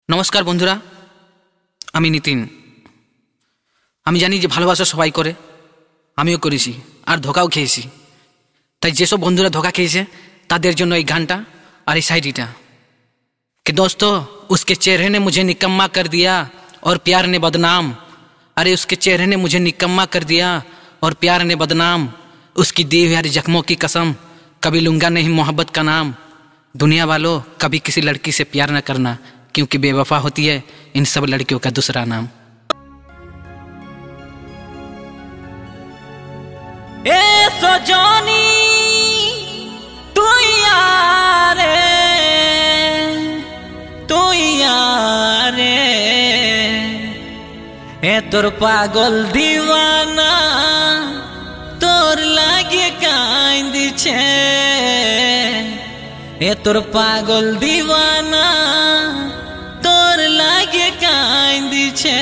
নমস্কার বন্ধুরা, আমি নিতিন। আমি জানি যে ভালোবাসা সবাই করে, আমিও করেছি আর ধোকাও খেয়েছি। তাই যেসব বন্ধুরা ধোকা খেয়েছে তাদের জন্য এই গানটা আর এই শায়রিটা। कि दोस्तों उसके चेहरे ने मुझे निकम्मा कर दिया और प्यार ने बदनाम। अरे उसके चेहरे ने मुझे निकम्मा कर दिया और प्यार ने बदनाम। उसकी दी हुई हर जख्मों की कसम, कभी लूँगा नहीं मोहब्बत का नाम। दुनिया वालों, कभी किसी लड़की से प्यार न करना, क्योंकि बेवफा होती है इन सब लड़कियों का दूसरा नाम। ए सोजनी तू यारे ए तोर पागल दीवाना तोर लागे कांदी छे। ए तोर पागल दीवाना तोर लागे कांदी छे।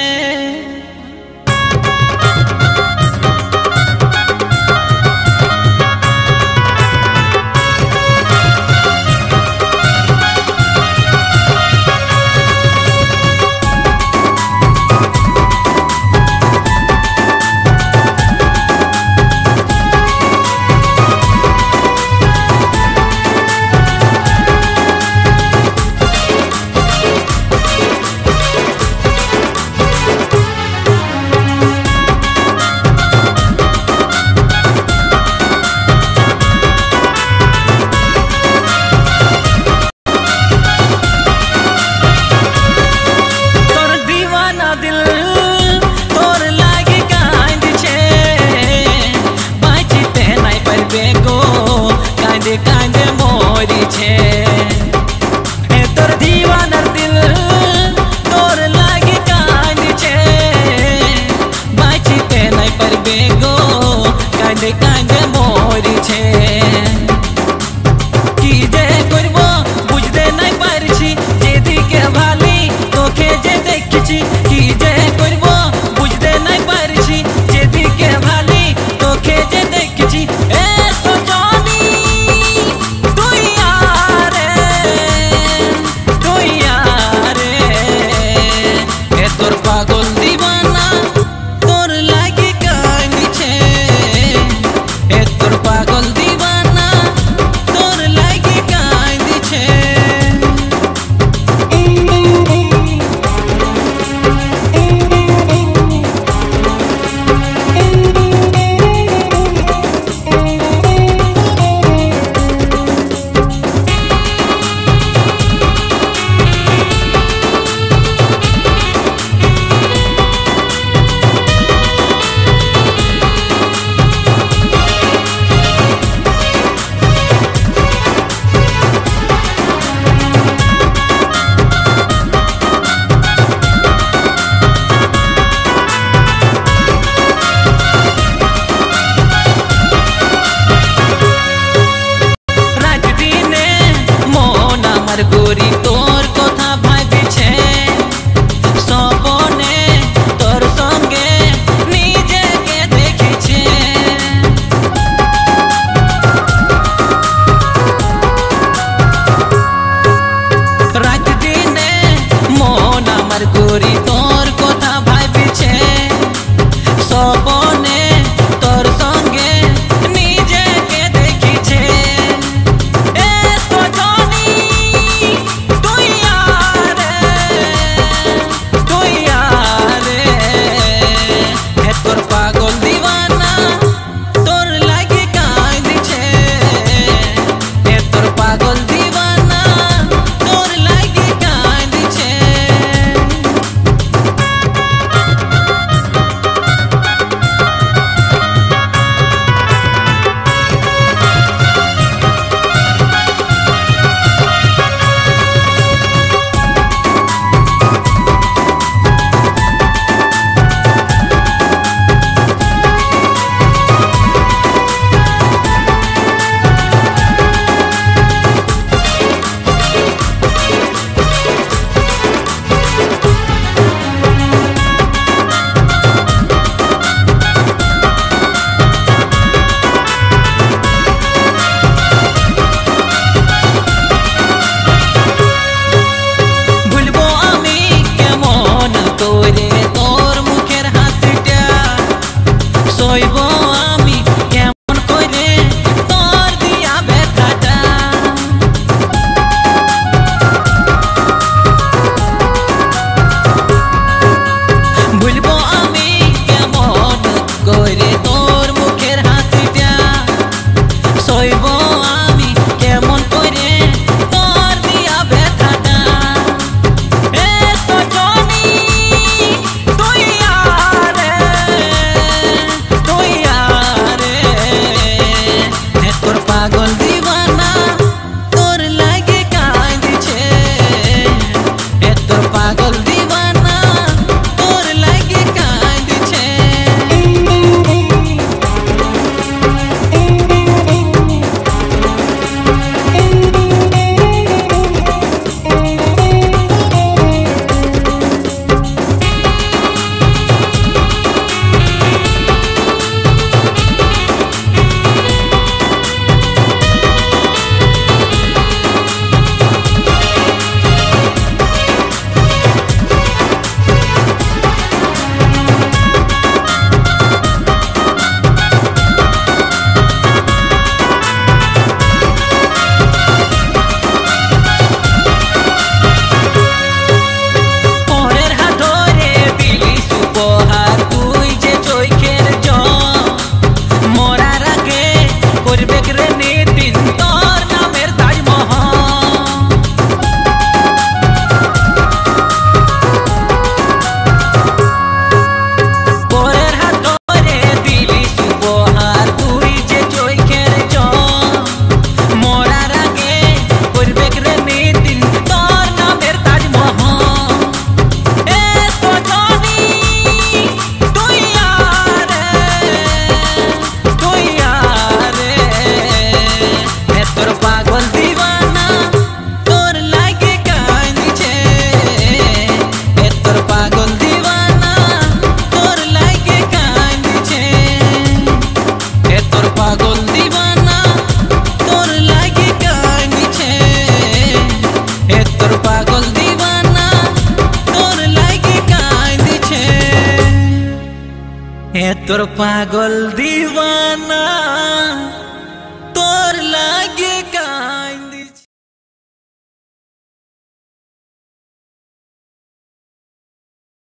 তোর পাগল দিওয়ানা